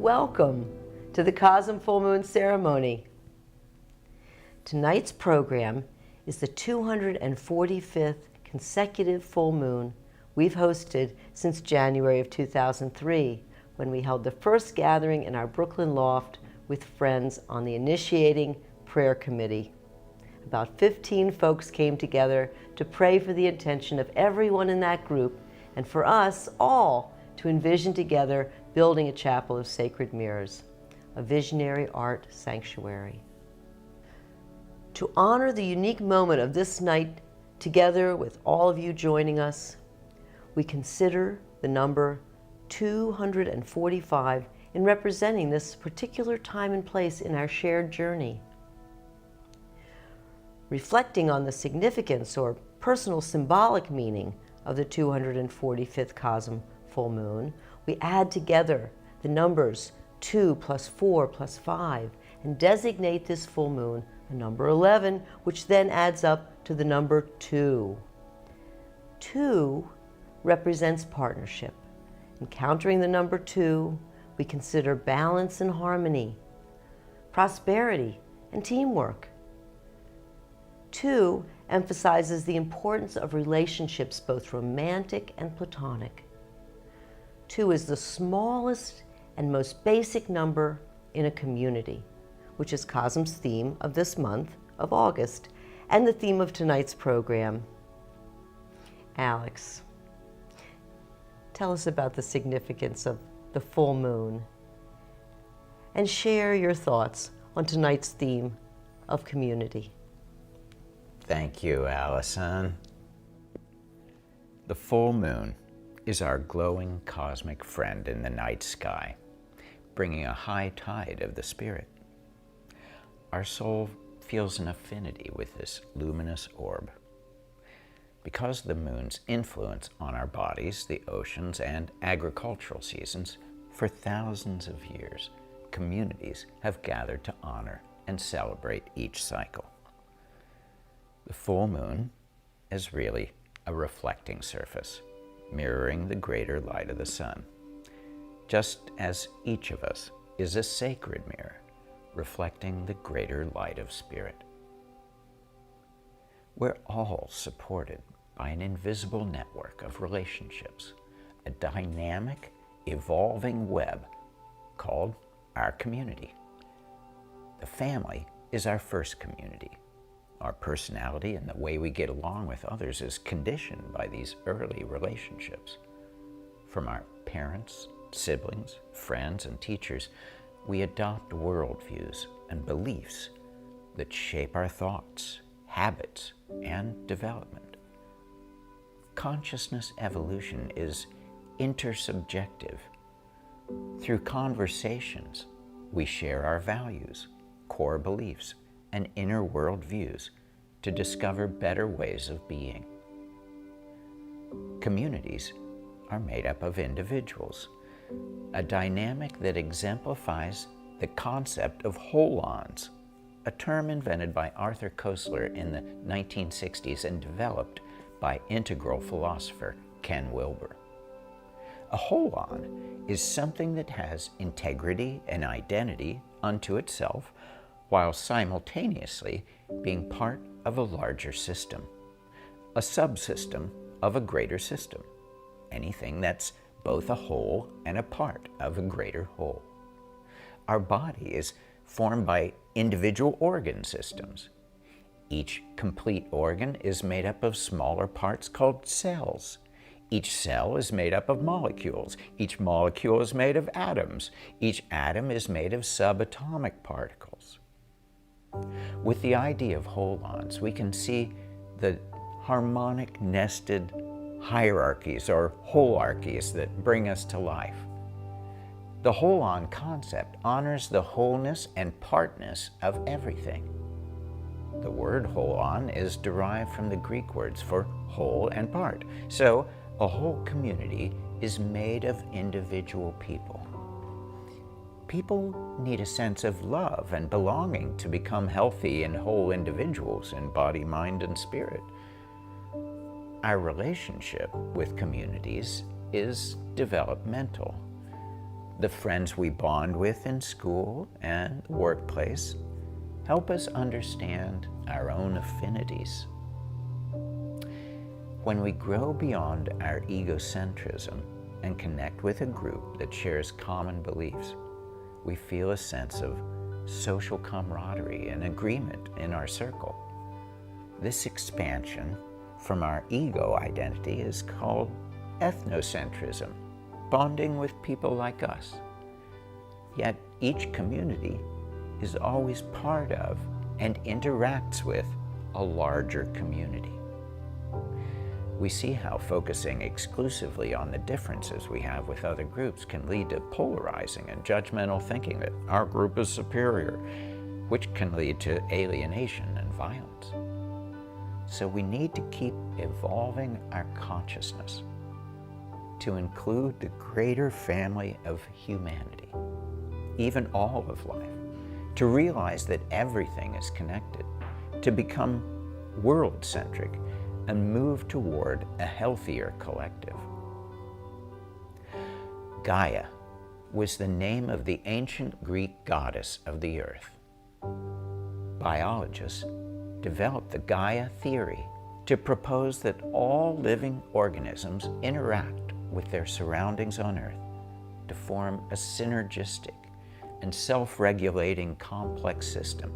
Welcome to the CoSM Full Moon Ceremony. Tonight's program is the 245th consecutive full moon we've hosted since January of 2003, when we held the first gathering in our Brooklyn loft with friends on the initiating prayer committee. About 15 folks came together to pray for the intention of everyone in that group and for us all to envision together building a chapel of sacred mirrors, a visionary art sanctuary. To honor the unique moment of this night together with all of you joining us, we consider the number 245 in representing this particular time and place in our shared journey. Reflecting on the significance or personal symbolic meaning of the 245th CoSM full moon, we add together the numbers 2 plus 4 plus 5 and designate this full moon a number 11, which then adds up to the number 2. 2 represents partnership. Encountering the number 2, we consider balance and harmony, prosperity and teamwork. 2 emphasizes the importance of relationships, both romantic and platonic. 2 is the smallest and most basic number in a community, which is CoSM's theme of this month of August and the theme of tonight's program. Alex, tell us about the significance of the full moon and share your thoughts on tonight's theme of community. Thank you, Allyson. The full moon is our glowing cosmic friend in the night sky, bringing a high tide of the spirit. Our soul feels an affinity with this luminous orb. Because of the moon's influence on our bodies, the oceans, and agricultural seasons, for thousands of years, communities have gathered to honor and celebrate each cycle. The full moon is really a reflecting surface, mirroring the greater light of the sun, just as each of us is a sacred mirror, reflecting the greater light of spirit. We're all supported by an invisible network of relationships, a dynamic, evolving web called our community. The family is our first community. Our personality and the way we get along with others is conditioned by these early relationships. From our parents, siblings, friends, and teachers, we adopt worldviews and beliefs that shape our thoughts, habits, and development. Consciousness evolution is intersubjective. Through conversations, we share our values, core beliefs, and inner world views to discover better ways of being. Communities are made up of individuals, a dynamic that exemplifies the concept of holons, a term invented by Arthur Koestler in the 1960s and developed by integral philosopher Ken Wilber. A holon is something that has integrity and identity unto itself, while simultaneously being part of a larger system, a subsystem of a greater system, anything that's both a whole and a part of a greater whole. Our body is formed by individual organ systems. Each complete organ is made up of smaller parts called cells. Each cell is made up of molecules. Each molecule is made of atoms. Each atom is made of subatomic particles. With the idea of holons, we can see the harmonic nested hierarchies or holarchies that bring us to life. The holon concept honors the wholeness and partness of everything. The word holon is derived from the Greek words for whole and part. So a whole community is made of individual people. People need a sense of love and belonging to become healthy and whole individuals in body, mind, and spirit. Our relationship with communities is developmental. The friends we bond with in school and the workplace help us understand our own affinities. When we grow beyond our egocentrism and connect with a group that shares common beliefs, we feel a sense of social camaraderie and agreement in our circle. This expansion from our ego identity is called ethnocentrism, bonding with people like us. Yet each community is always part of and interacts with a larger community. We see how focusing exclusively on the differences we have with other groups can lead to polarizing and judgmental thinking that our group is superior, which can lead to alienation and violence. So we need to keep evolving our consciousness to include the greater family of humanity, even all of life, to realize that everything is connected, to become world-centric and move toward a healthier collective. Gaia was the name of the ancient Greek goddess of the earth. Biologists developed the Gaia theory to propose that all living organisms interact with their surroundings on Earth to form a synergistic and self-regulating complex system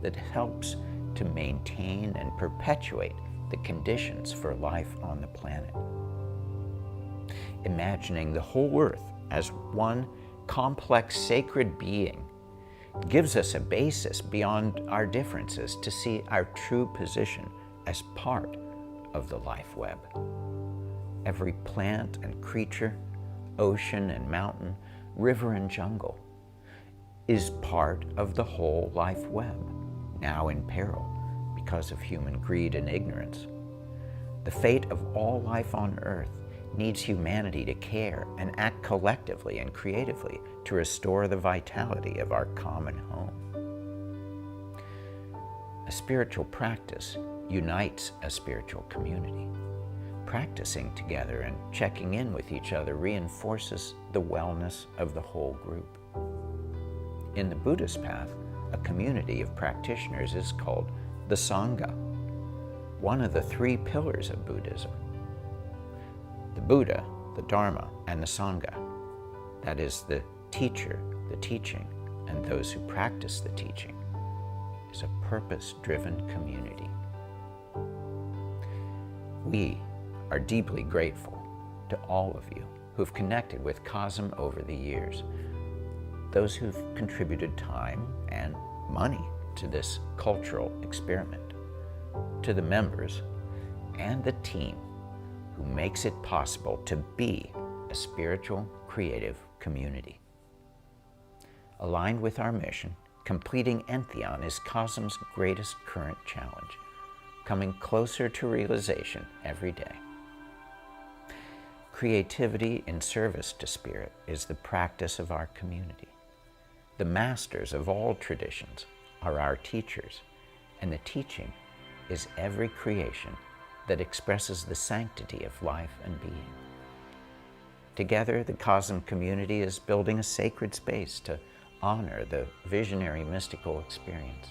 that helps to maintain and perpetuate the conditions for life on the planet. Imagining the whole Earth as one complex sacred being gives us a basis beyond our differences to see our true position as part of the life web. Every plant and creature, ocean and mountain, river and jungle is part of the whole life web, now in peril because of human greed and ignorance. The fate of all life on Earth needs humanity to care and act collectively and creatively to restore the vitality of our common home. A spiritual practice unites a spiritual community. Practicing together and checking in with each other reinforces the wellness of the whole group. In the Buddhist path, a community of practitioners is called the Sangha, one of the 3 pillars of Buddhism. The Buddha, the Dharma, and the Sangha, that is the teacher, the teaching, and those who practice the teaching, is a purpose-driven community. We are deeply grateful to all of you who've connected with CoSM over the years, those who've contributed time and money to this cultural experiment, to the members and the team who makes it possible to be a spiritual, creative community. Aligned with our mission, completing Entheon is CoSM's greatest current challenge, coming closer to realization every day. Creativity in service to Spirit is the practice of our community. The masters of all traditions are our teachers, and the teaching is every creation that expresses the sanctity of life and being. Together, the CoSM community is building a sacred space to honor the visionary mystical experience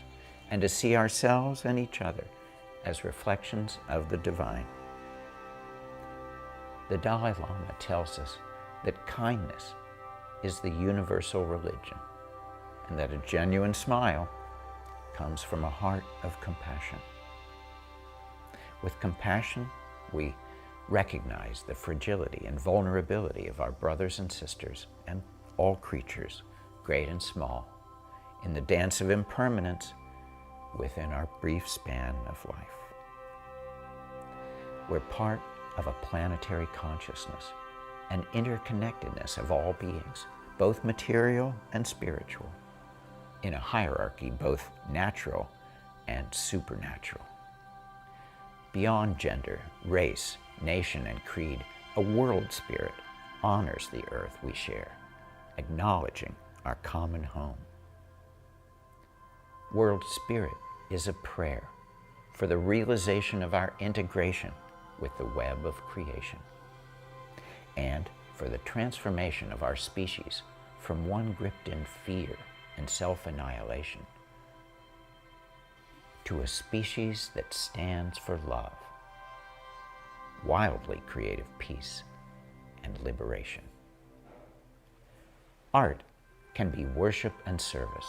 and to see ourselves and each other as reflections of the divine. The Dalai Lama tells us that kindness is the universal religion, and that a genuine smile comes from a heart of compassion. With compassion, we recognize the fragility and vulnerability of our brothers and sisters and all creatures, great and small, in the dance of impermanence within our brief span of life. We're part of a planetary consciousness, an interconnectedness of all beings, both material and spiritual, in a hierarchy both natural and supernatural. Beyond gender, race, nation, and creed, a world spirit honors the earth we share, acknowledging our common home. World Spirit is a prayer for the realization of our integration with the web of creation, and for the transformation of our species from one gripped in fear and self-annihilation to a species that stands for love, wildly creative peace and liberation. Art can be worship and service,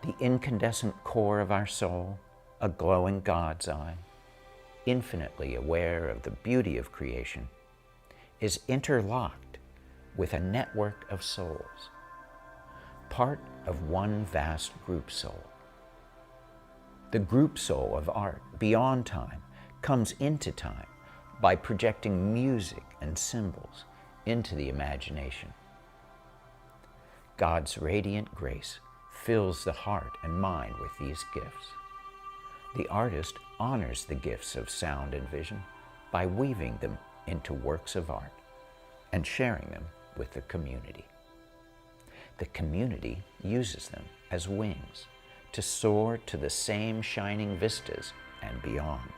the incandescent core of our soul, a glowing God's eye, infinitely aware of the beauty of creation, is interlocked with a network of souls, part of one vast group soul. The group soul of art, beyond time, comes into time by projecting music and symbols into the imagination. God's radiant grace fills the heart and mind with these gifts. The artist honors the gifts of sound and vision by weaving them into works of art and sharing them with the community. The community uses them as wings to soar to the same shining vistas and beyond.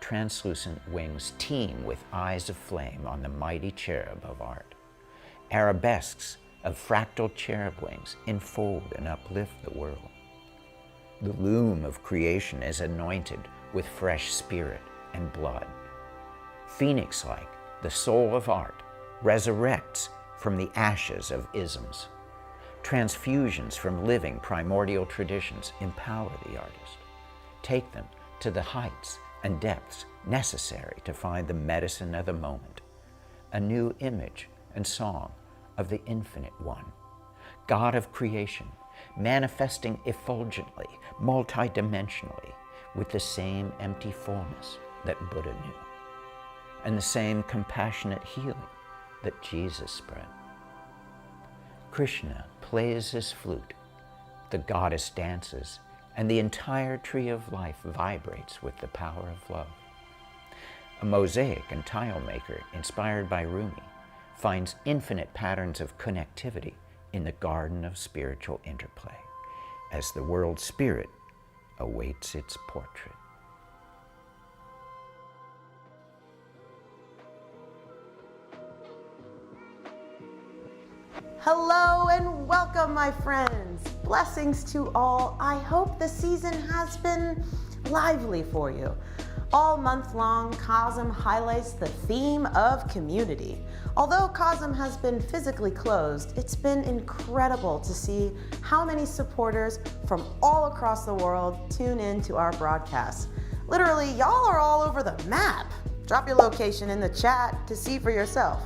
Translucent wings teem with eyes of flame on the mighty cherub of art. Arabesques of fractal cherub wings enfold and uplift the world. The loom of creation is anointed with fresh spirit and blood. Phoenix-like, the soul of art resurrects from the ashes of isms. Transfusions from living primordial traditions empower the artist, take them to the heights and depths necessary to find the medicine of the moment, a new image and song of the Infinite One, God of creation, manifesting effulgently, multidimensionally, with the same empty fullness that Buddha knew, and the same compassionate healing that Jesus spread. Krishna plays his flute, the goddess dances, and the entire tree of life vibrates with the power of love. A mosaic and tile maker inspired by Rumi finds infinite patterns of connectivity in the garden of spiritual interplay, as the world spirit awaits its portrait. Hello and welcome, my friends. Blessings to all. I hope the season has been lively for you. All month long, CoSM highlights the theme of community. Although CoSM has been physically closed, it's been incredible to see how many supporters from all across the world tune in to our broadcasts. Literally, y'all are all over the map. Drop your location in the chat to see for yourself.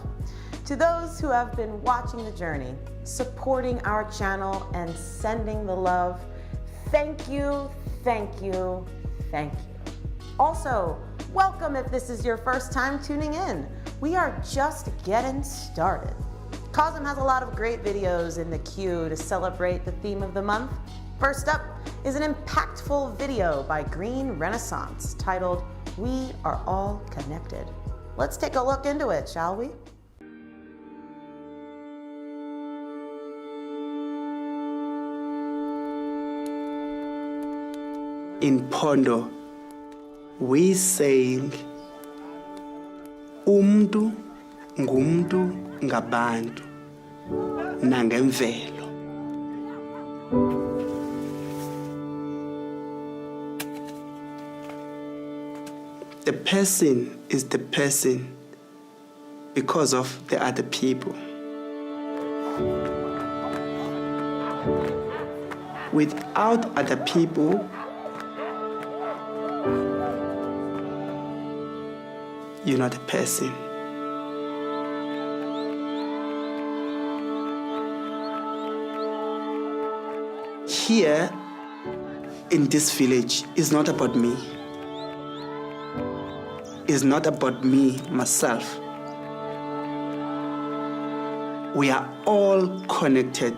To those who have been watching the journey, supporting our channel, and sending the love, thank you, thank you, thank you. Also, welcome if this is your first time tuning in. We are just getting started. CoSM has a lot of great videos in the queue to celebrate the theme of the month. First up is an impactful video by Green Renaissance titled, "We Are All Connected." Let's take a look into it, shall we? In Pondo, we saying, umntu ngumntu ngabantu nangemvelo. The person is the person because of the other people. Without other people, you're not a person. Here in this village is not about me. It's not about me, myself. We are all connected.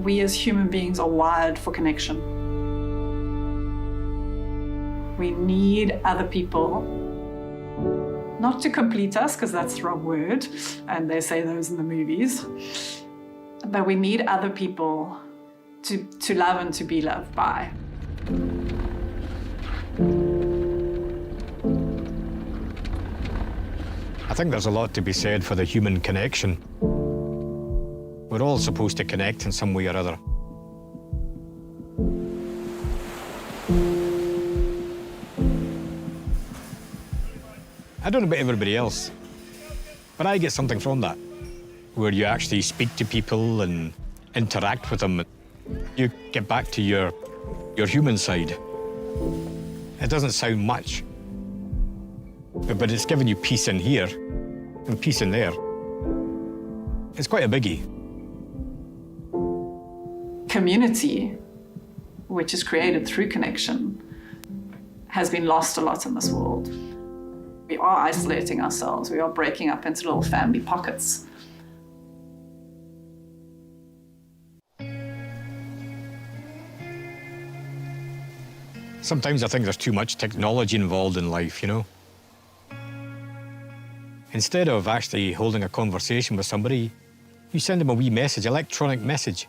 We as human beings are wired for connection. We need other people, not to complete us, because that's the wrong word, and they say those in the movies, but we need other people to love and to be loved by. I think there's a lot to be said for the human connection. We're all supposed to connect in some way or other. I don't know about everybody else, but I get something from that, where you actually speak to people and interact with them. You get back to your human side. It doesn't sound much, but it's giving you peace in here and peace in there. It's quite a biggie. Community, which is created through connection, has been lost a lot in this world. We are isolating ourselves. We are breaking up into little family pockets. Sometimes I think there's too much technology involved in life, you know? Instead of actually holding a conversation with somebody, you send them a wee message, electronic message.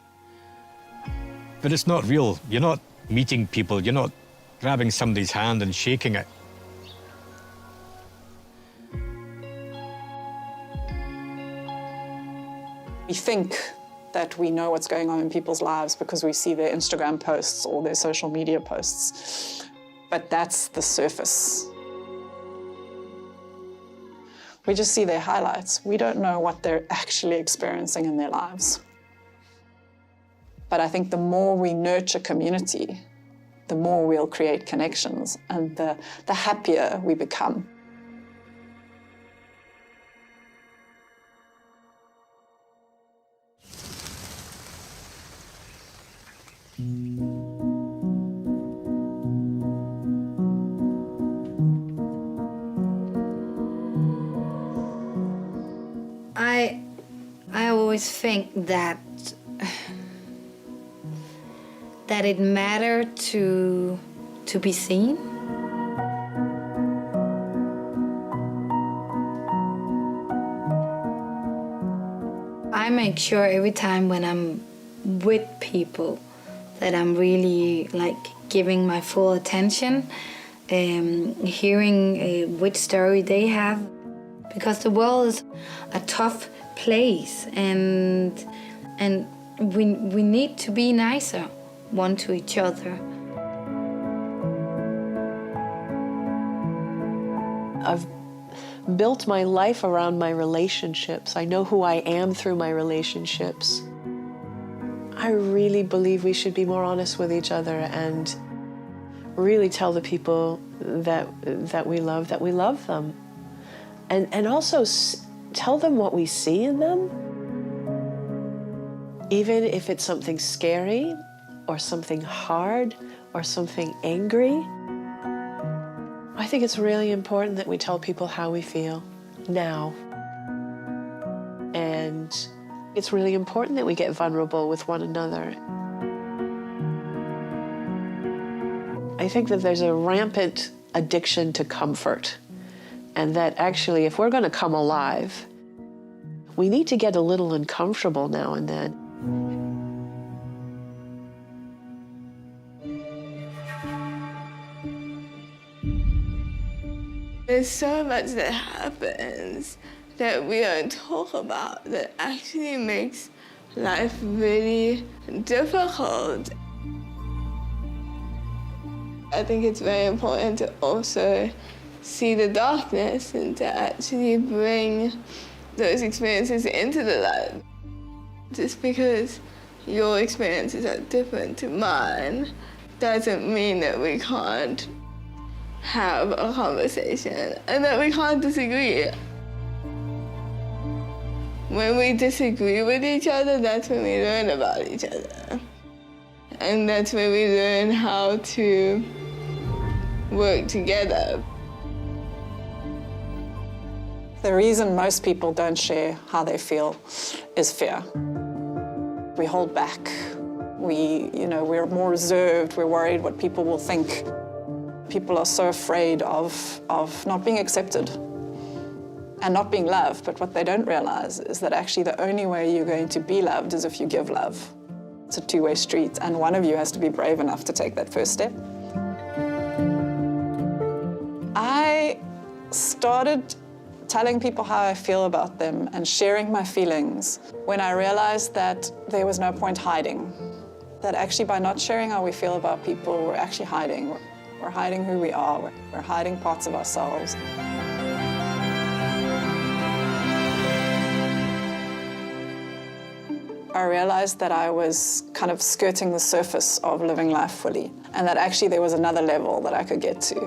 But it's not real. You're not meeting people. You're not grabbing somebody's hand and shaking it. We think that we know what's going on in people's lives because we see their Instagram posts or their social media posts. But that's the surface. We just see their highlights. We don't know what they're actually experiencing in their lives. But I think the more we nurture community, the more we'll create connections and the happier we become. I always think that it mattered to be seen. I make sure every time when I'm with people that I'm really like giving my full attention, hearing which story they have, because the world is a tough place, and we need to be nicer one to each other. I've built my life around my relationships. I know who I am through my relationships. I really believe we should be more honest with each other and really tell the people that we love them. And also tell them what we see in them. Even if it's something scary or something hard or something angry, I think it's really important that we tell people how we feel now. And it's really important that we get vulnerable with one another. I think that there's a rampant addiction to comfort, and that actually, if we're going to come alive, we need to get a little uncomfortable now and then. There's so much that happens that we don't talk about that actually makes life really difficult. I think it's very important to also see the darkness and to actually bring those experiences into the light. Just because your experiences are different to mine doesn't mean that we can't have a conversation and that we can't disagree. When we disagree with each other, that's when we learn about each other. And that's when we learn how to work together. The reason most people don't share how they feel is fear. We hold back. We're more reserved. We're worried what people will think. People are so afraid of not being accepted and not being loved, but what they don't realize is that actually the only way you're going to be loved is if you give love. It's a two-way street, and one of you has to be brave enough to take that first step. I started telling people how I feel about them and sharing my feelings when I realized that there was no point hiding. That actually by not sharing how we feel about people, we're actually hiding. We're hiding who we are. We're hiding parts of ourselves. I realized that I was kind of skirting the surface of living life fully, and that actually there was another level that I could get to.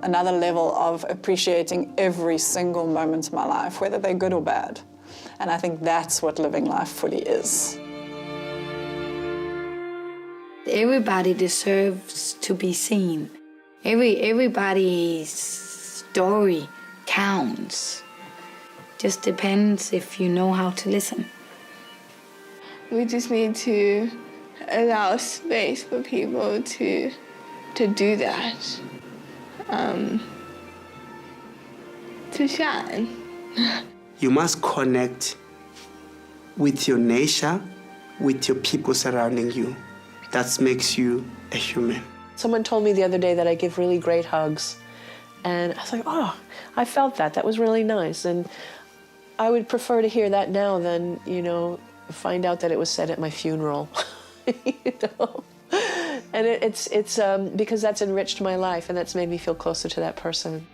Another level of appreciating every single moment of my life, whether they're good or bad. And I think that's what living life fully is. Everybody deserves to be seen. Everybody's story counts. Just depends if you know how to listen. We just need to allow space for people to do that, to shine. You must connect with your nature, with your people surrounding you. That makes you a human. Someone told me the other day that I give really great hugs. And I was like, oh, I felt that. That was really nice. And I would prefer to hear that now than, find out that it was said at my funeral. And it's because that's enriched my life and that's made me feel closer to that person.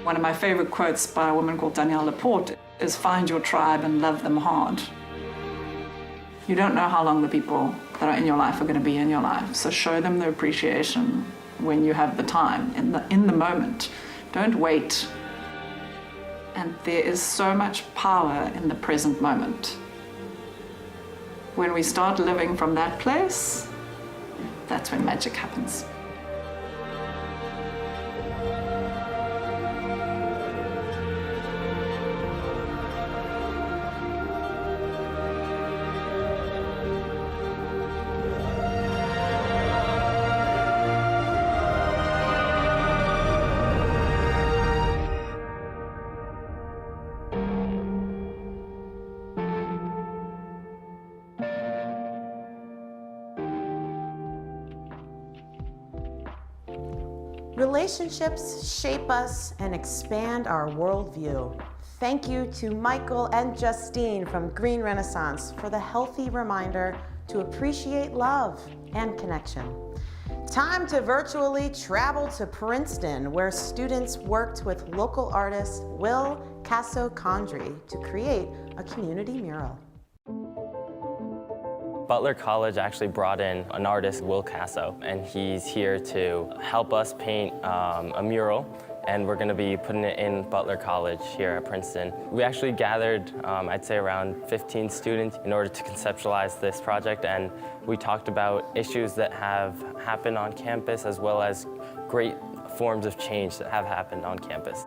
One of my favorite quotes by a woman called Danielle Laporte is, "Find your tribe and love them hard." You don't know how long the people that are in your life are going to be in your life, so show them the appreciation when you have the time, in the moment. Don't wait. And there is so much power in the present moment. When we start living from that place, that's when magic happens. Relationships shape us and expand our worldview. Thank you to Michael and Justine from Green Renaissance for the healthy reminder to appreciate love and connection. Time to virtually travel to Princeton, where students worked with local artist Will Casso-Condry to create a community mural. Butler College actually brought in an artist, Will Casso, and he's here to help us paint a mural, and we're going to be putting it in Butler College here at Princeton. We actually gathered, I'd say, around 15 students in order to conceptualize this project, and we talked about issues that have happened on campus as well as great forms of change that have happened on campus.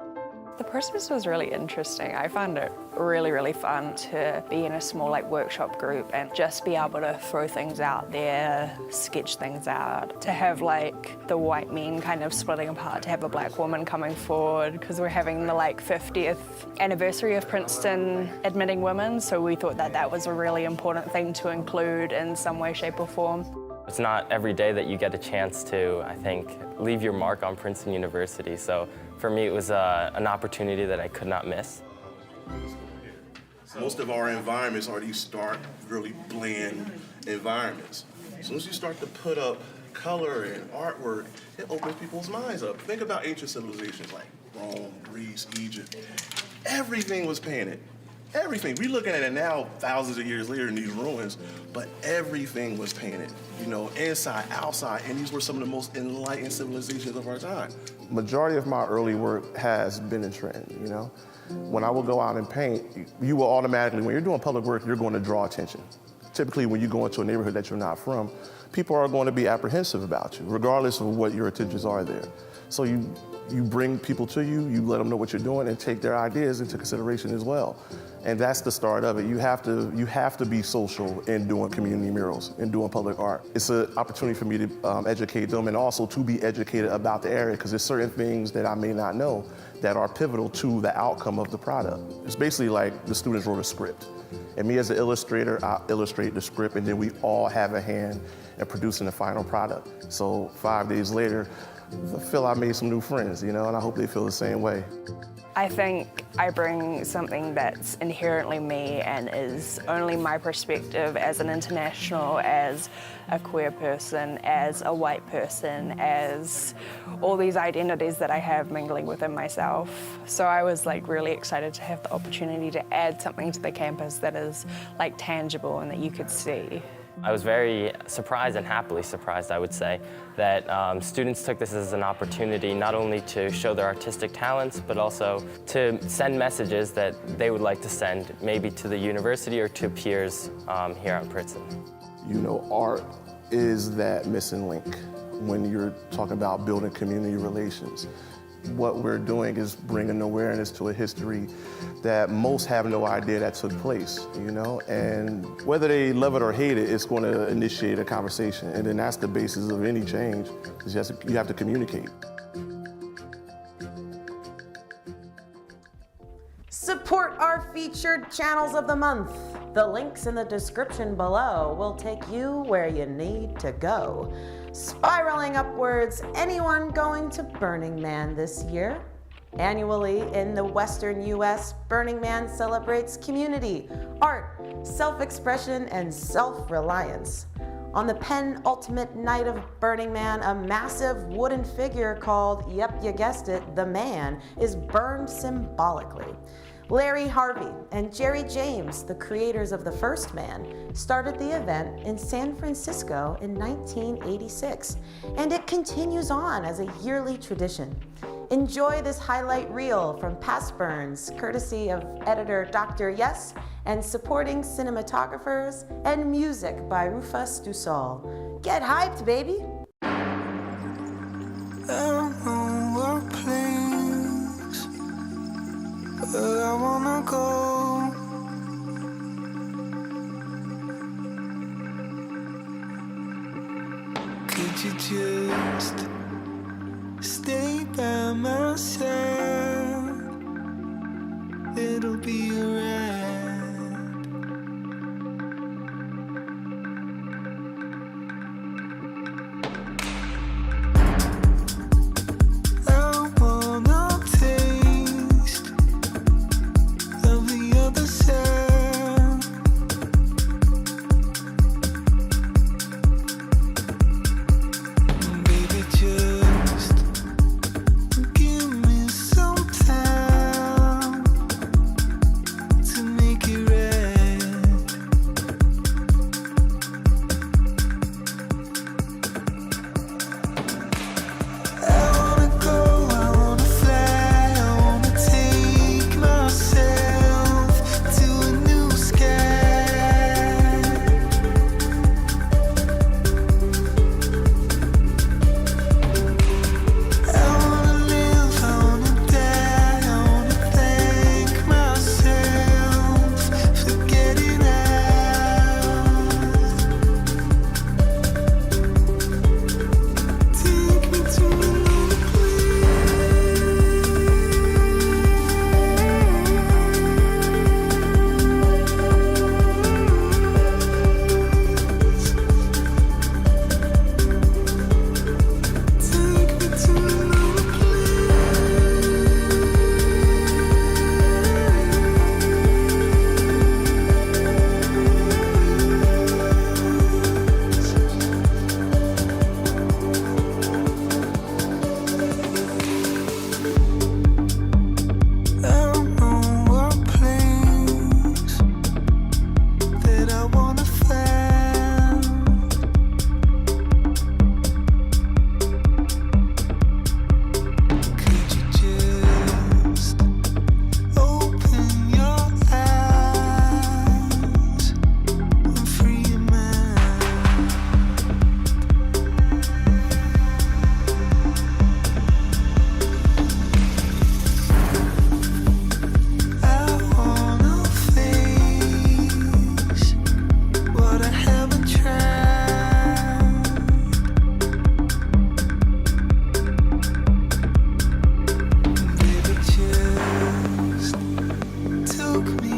The process was really interesting. I found it really, really fun to be in a small workshop group and just be able to throw things out there, sketch things out, to have the white men kind of splitting apart, to have a black woman coming forward, because we're having the 50th anniversary of Princeton admitting women, so we thought that that was a really important thing to include in some way, shape or form. It's not every day that you get a chance to, I think, leave your mark on Princeton University, so for me it was an opportunity that I could not miss. Most of our environments are these stark, really bland environments. As soon as you start to put up color and artwork, it opens people's minds up. Think about ancient civilizations like Rome, Greece, Egypt. Everything was painted. Everything. We're looking at it now, thousands of years later in these ruins, but everything was painted, inside, outside, and these were some of the most enlightened civilizations of our time. Majority of my early work has been in trend, When I will go out and paint, you will automatically, when you're doing public work, you're going to draw attention. typically when you go into a neighborhood that you're not from, people are going to be apprehensive about you, regardless of what your intentions are there. So you bring people to you, you let them know what you're doing, and take their ideas into consideration as well. And that's the start of it. You have to be social in doing community murals, in doing public art. It's an opportunity for me to educate them and also to be educated about the area, because there's certain things that I may not know that are pivotal to the outcome of the product. It's basically like the students wrote a script. And me as an illustrator, I illustrate the script, and then we all have a hand in producing the final product. So 5 days later, I feel I made some new friends, and I hope they feel the same way. I think I bring something that's inherently me and is only my perspective as an international, as a queer person, as a white person, as all these identities that I have mingling within myself. So I was really excited to have the opportunity to add something to the campus that is tangible and that you could see. I was very surprised, and happily surprised, I would say, that students took this as an opportunity not only to show their artistic talents, but also to send messages that they would like to send maybe to the university or to peers here at Princeton. Art is that missing link when you're talking about building community relations. What we're doing is bringing awareness to a history that most have no idea that took place, and whether they love it or hate it, it's going to initiate a conversation, and then that's the basis of any change, is you have to communicate. Support our featured channels of the month. The links in the description below will take you where you need to go. Spiraling upwards, anyone going to Burning Man this year? Annually in the Western U.S., Burning Man celebrates community, art, self-expression, and self-reliance. On the penultimate night of Burning Man, a massive wooden figure called, yep, you guessed it, the Man, is burned symbolically. Larry Harvey and Jerry James, the creators of the first Man, started the event in San Francisco in 1986, and it continues on as a yearly tradition. Enjoy this highlight reel from past burns, courtesy of editor Dr. Yes, and supporting cinematographers, and music by Rufus Du Sol. Get hyped, baby! Where I wanna go. Could you just stay by my side? It'll be alright. Just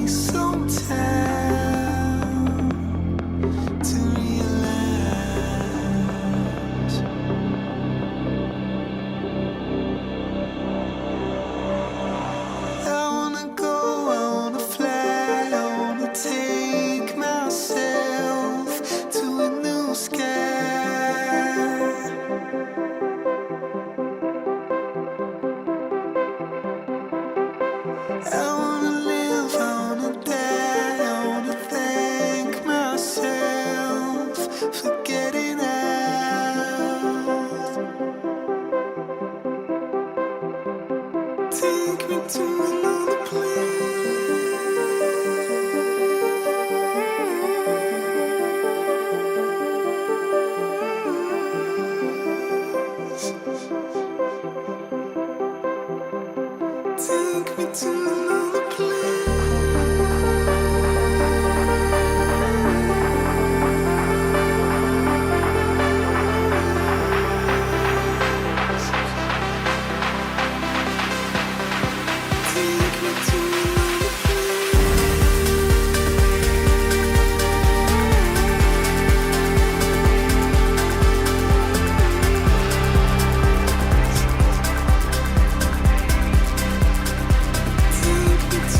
me some time to realize. I wanna go, I wanna fly, I wanna take myself to a new sky. I wanna live, I wanna die, I wanna thank myself for getting out. Take me to another place. Take me to another place. Take me to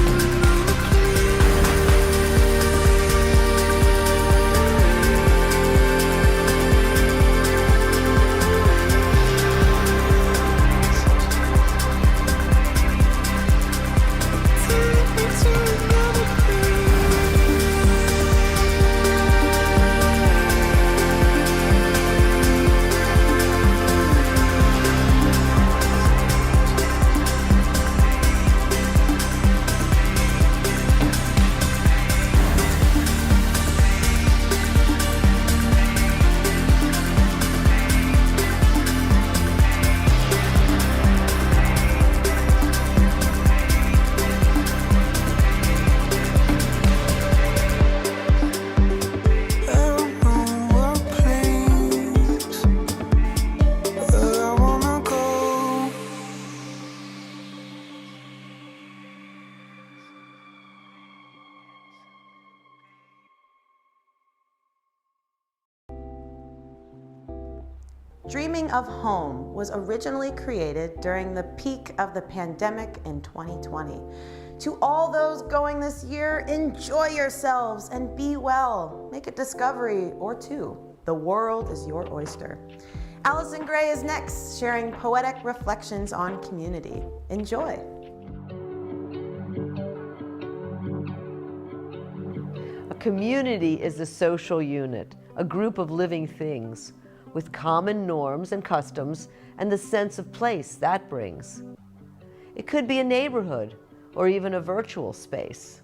another Dreaming of Home was originally created during the peak of the pandemic in 2020. To all those going this year, enjoy yourselves and be well. Make a discovery or two. The world is your oyster. Allyson Grey is next, sharing poetic reflections on community. Enjoy. A community is a social unit, a group of living things, with common norms and customs and the sense of place that brings. It could be a neighborhood or even a virtual space.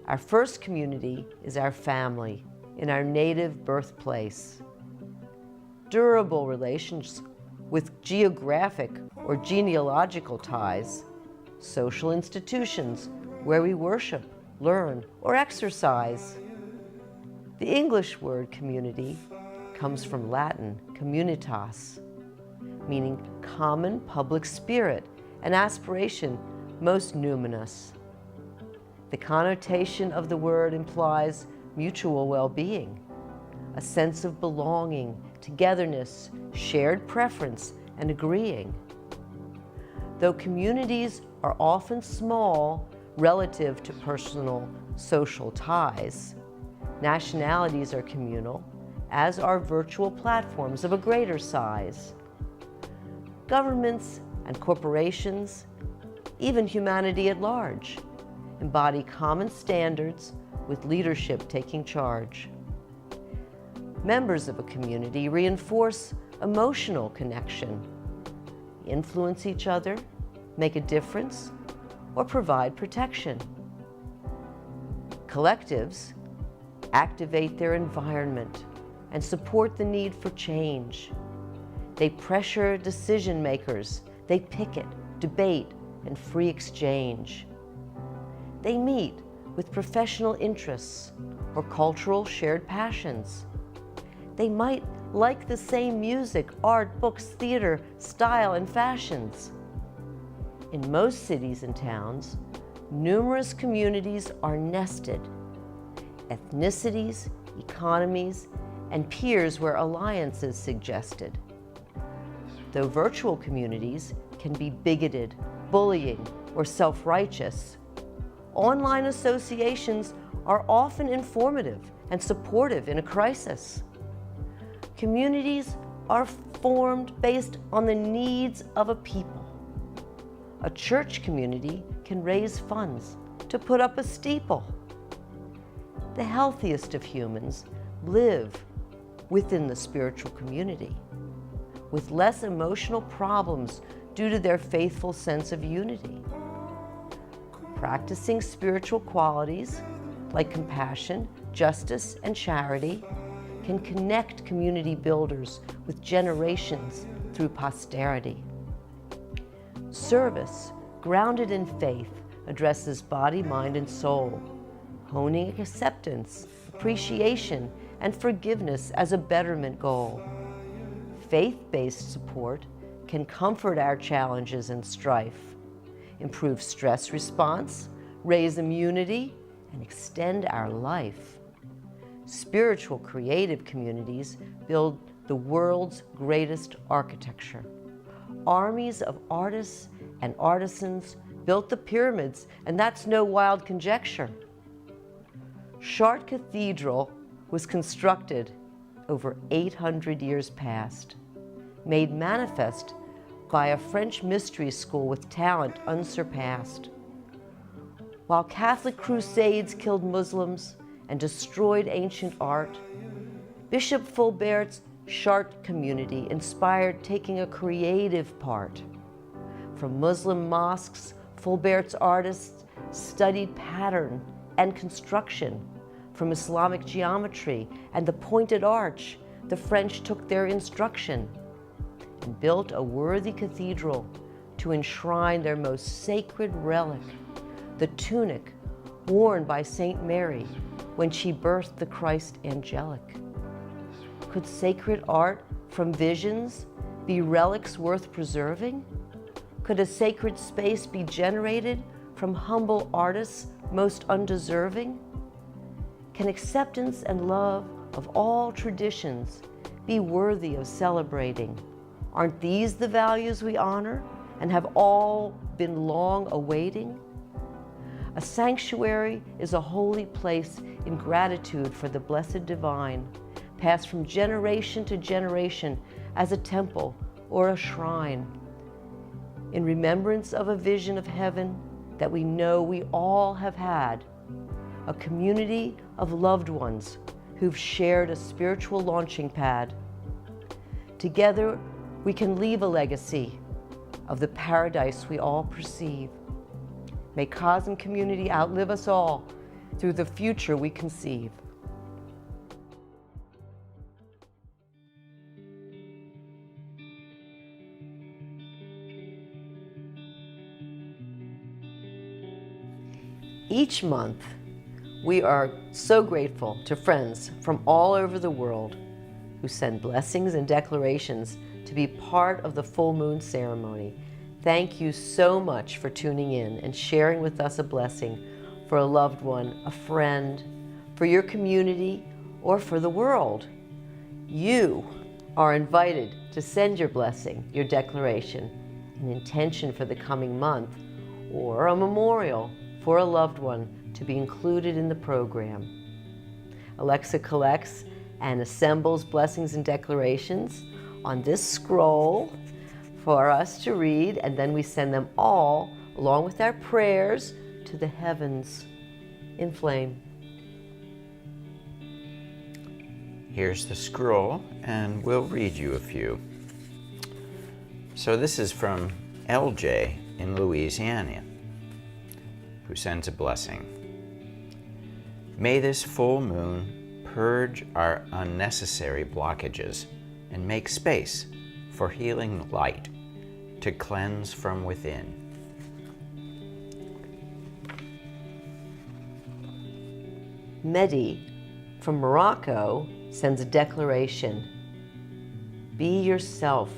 Our first community is our family in our native birthplace. Durable relations with geographic or genealogical ties, social institutions where we worship, learn, or exercise. The English word community comes from Latin communitas, meaning common public spirit, an aspiration most numinous. The connotation of the word implies mutual well-being, a sense of belonging, togetherness, shared preference, and agreeing. Though communities are often small relative to personal social ties, nationalities are communal, as are virtual platforms of a greater size. Governments and corporations, even humanity at large, embody common standards with leadership taking charge. Members of a community reinforce emotional connection, influence each other, make a difference, or provide protection. Collectives activate their environment and support the need for change. They pressure decision makers, they picket, debate, and free exchange. They meet with professional interests or cultural shared passions. They might like the same music, art, books, theater, style, and fashions. In most cities and towns, numerous communities are nested, ethnicities, economies, and peers where alliances suggested. Though virtual communities can be bigoted, bullying, or self-righteous, online associations are often informative and supportive in a crisis. Communities are formed based on the needs of a people. A church community can raise funds to put up a steeple. The healthiest of humans live within the spiritual community, with less emotional problems due to their faithful sense of unity. Practicing spiritual qualities like compassion, justice, and charity can connect community builders with generations through posterity. Service, grounded in faith, addresses body, mind, and soul, honing acceptance, appreciation, and forgiveness as a betterment goal. Faith-based support can comfort our challenges and strife, improve stress response, raise immunity, and extend our life. Spiritual creative communities build the world's greatest architecture. Armies of artists and artisans built the pyramids, and that's no wild conjecture. Chartres Cathedral was constructed over 800 years past, made manifest by a French mystery school with talent unsurpassed. While Catholic crusades killed Muslims and destroyed ancient art, Bishop Fulbert's Chartres community inspired taking a creative part. From Muslim mosques, Fulbert's artists studied pattern and construction. From Islamic geometry and the pointed arch, the French took their instruction and built a worthy cathedral to enshrine their most sacred relic, the tunic worn by Saint Mary when she birthed the Christ angelic. Could sacred art from visions be relics worth preserving? Could a sacred space be generated from humble artists most undeserving? Can acceptance and love of all traditions be worthy of celebrating? Aren't these the values we honor and have all been long awaiting? A sanctuary is a holy place in gratitude for the blessed divine, passed from generation to generation as a temple or a shrine. In remembrance of a vision of heaven that we know we all have had, a community of loved ones who've shared a spiritual launching pad. Together, we can leave a legacy of the paradise we all perceive. May CoSM community outlive us all through the future we conceive. Each month, we are so grateful to friends from all over the world who send blessings and declarations to be part of the full moon ceremony. Thank you so much for tuning in and sharing with us a blessing for a loved one, a friend, for your community, or for the world. You are invited to send your blessing, your declaration, an intention for the coming month, or a memorial for a loved one to be included in the program. Alexa collects and assembles blessings and declarations on this scroll for us to read, and then we send them all, along with our prayers, to the heavens in flame. Here's the scroll, and we'll read you a few. So this is from LJ in Louisiana, who sends a blessing. May this full moon purge our unnecessary blockages and make space for healing light to cleanse from within. Mehdi from Morocco sends a declaration. Be yourself.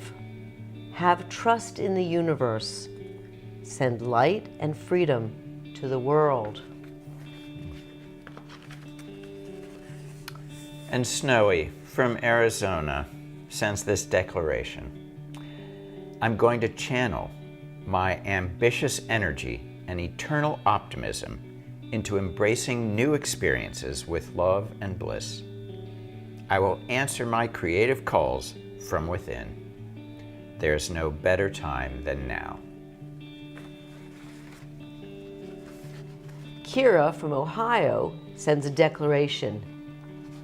Have trust in the universe. Send light and freedom to the world. And Snowy from Arizona sends this declaration. I'm going to channel my ambitious energy and eternal optimism into embracing new experiences with love and bliss. I will answer my creative calls from within. There's no better time than now. Kira from Ohio sends a declaration.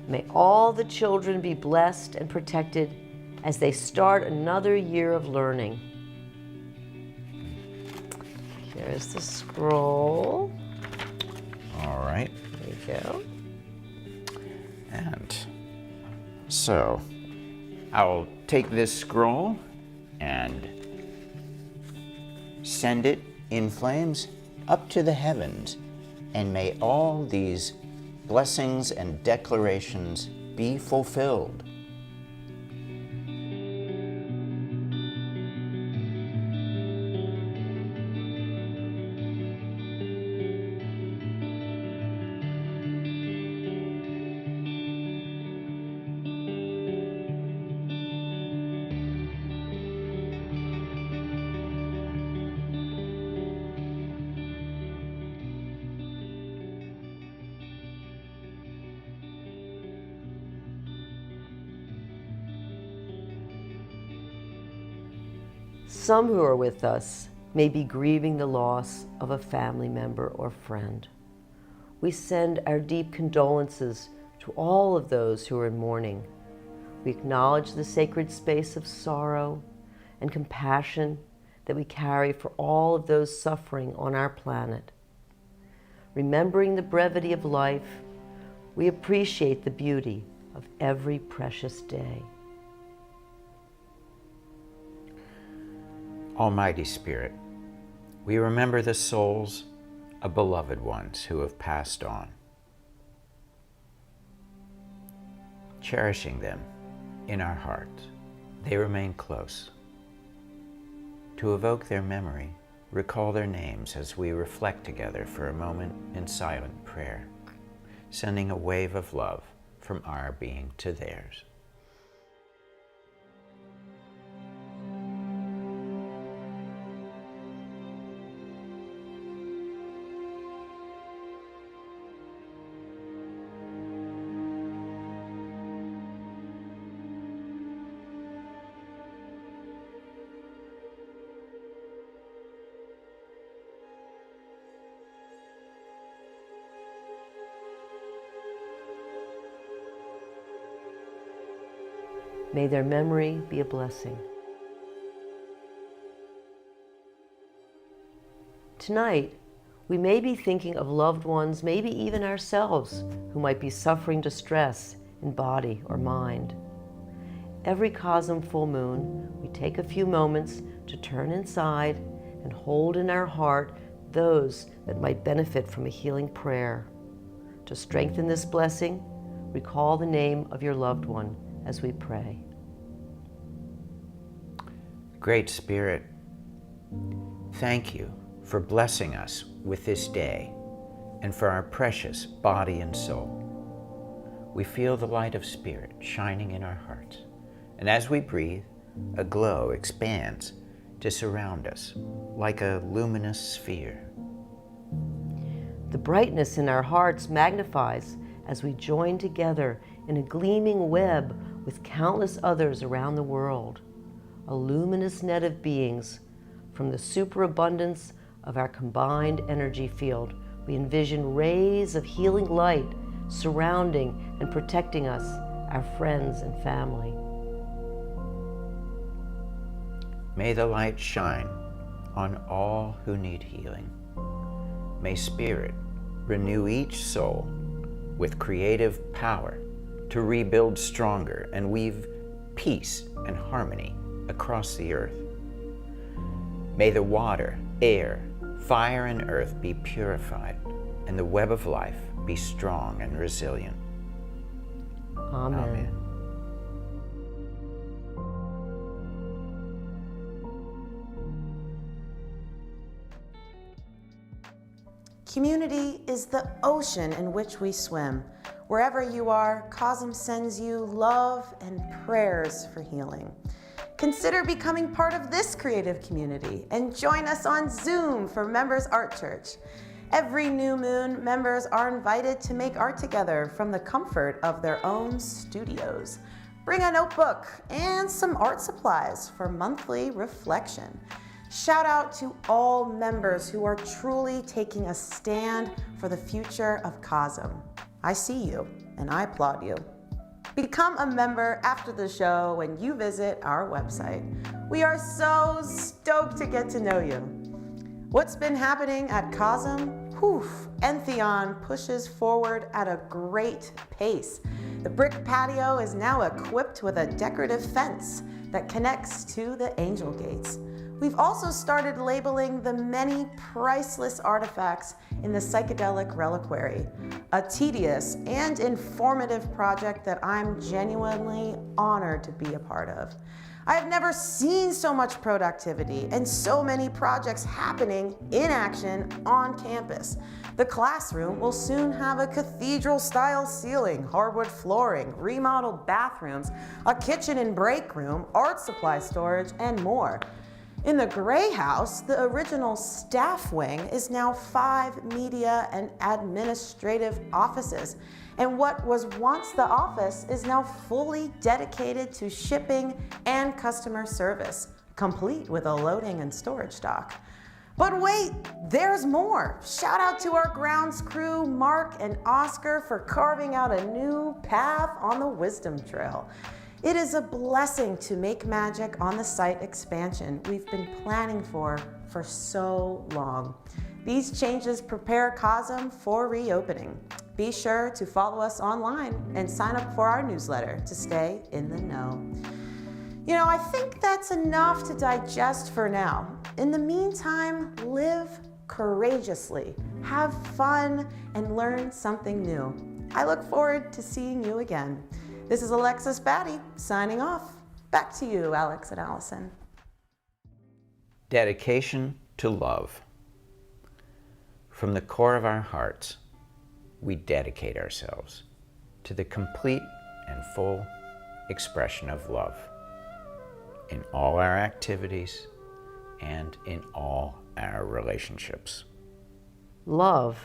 May all the children be blessed and protected as they start another year of learning. Here's the scroll. All right. There you go. And so I'll take this scroll and send it in flames up to the heavens, and may all these blessings and declarations be fulfilled. Some who are with us may be grieving the loss of a family member or friend. We send our deep condolences to all of those who are in mourning. We acknowledge the sacred space of sorrow and compassion that we carry for all of those suffering on our planet. Remembering the brevity of life, we appreciate the beauty of every precious day. Almighty Spirit, we remember the souls of beloved ones who have passed on, cherishing them in our hearts. They remain close. To evoke their memory, recall their names as we reflect together for a moment in silent prayer, sending a wave of love from our being to theirs. May their memory be a blessing. Tonight, we may be thinking of loved ones, maybe even ourselves, who might be suffering distress in body or mind. Every CoSM full moon, we take a few moments to turn inside and hold in our heart those that might benefit from a healing prayer. To strengthen this blessing, recall the name of your loved one as we pray. Great Spirit, thank you for blessing us with this day and for our precious body and soul. We feel the light of Spirit shining in our hearts, and as we breathe, a glow expands to surround us like a luminous sphere. The brightness in our hearts magnifies as we join together in a gleaming web with countless others around the world, a luminous net of beings. From the superabundance of our combined energy field, we envision rays of healing light surrounding and protecting us, our friends and family. May the light shine on all who need healing. May Spirit renew each soul with creative power to rebuild stronger and weave peace and harmony across the earth. May the water, air, fire, and earth be purified, and the web of life be strong and resilient. Amen. Amen. Community is the ocean in which we swim. Wherever you are, CoSM sends you love and prayers for healing. Consider becoming part of this creative community and join us on Zoom for Members Art Church. Every new moon, members are invited to make art together from the comfort of their own studios. Bring a notebook and some art supplies for monthly reflection. Shout out to all members who are truly taking a stand for the future of CoSM. I see you and I applaud you. Become a member after the show when you visit our website. We are so stoked to get to know you. What's been happening at CoSM? Entheon pushes forward at a great pace. The brick patio is now equipped with a decorative fence that connects to the angel gates. We've also started labeling the many priceless artifacts in the psychedelic reliquary, a tedious and informative project that I'm genuinely honored to be a part of. I have never seen so much productivity and so many projects happening in action on campus. The classroom will soon have a cathedral-style ceiling, hardwood flooring, remodeled bathrooms, a kitchen and break room, art supply storage, and more. In the Grey House, the original staff wing is now 5 media and administrative offices. And what was once the office is now fully dedicated to shipping and customer service, complete with a loading and storage dock. But wait, there's more. Shout out to our grounds crew, Mark and Oscar, for carving out a new path on the Wisdom Trail. It is a blessing to make magic on the site expansion we've been planning for so long. These changes prepare CoSM for reopening. Be sure to follow us online and sign up for our newsletter to stay in the know. You know, I think that's enough to digest for now. In the meantime, live courageously, have fun, and learn something new. I look forward to seeing you again. This is Alexis Batty signing off. Back to you, Alex and Allyson. Dedication to love. From the core of our hearts, we dedicate ourselves to the complete and full expression of love in all our activities and in all our relationships. Love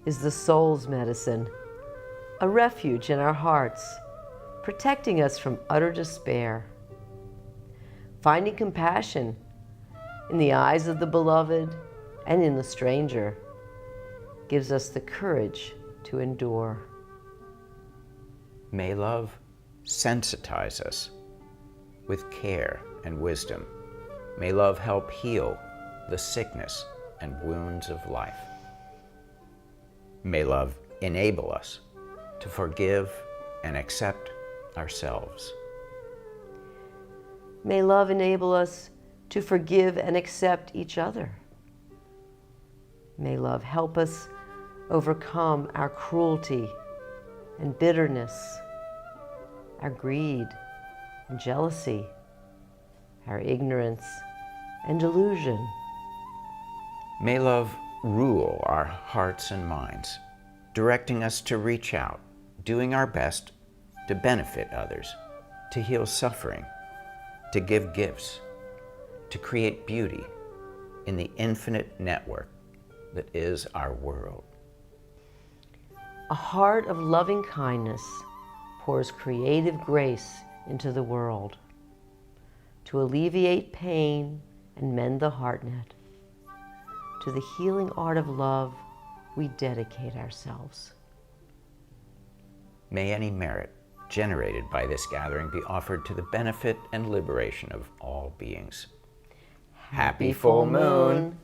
is the soul's medicine, a refuge in our hearts, protecting us from utter despair. Finding compassion in the eyes of the beloved and in the stranger gives us the courage to endure. May love sensitize us with care and wisdom. May love help heal the sickness and wounds of life. May love enable us to forgive and accept ourselves. May love enable us to forgive and accept each other. May love help us overcome our cruelty and bitterness, our greed and jealousy, our ignorance and delusion. May love rule our hearts and minds, directing us to reach out, doing our best to benefit others, to heal suffering, to give gifts, to create beauty in the infinite network that is our world. A heart of loving kindness pours creative grace into the world to alleviate pain and mend the heart net. To the healing art of love, we dedicate ourselves. May any merit generated by this gathering be offered to the benefit and liberation of all beings. Happy full moon!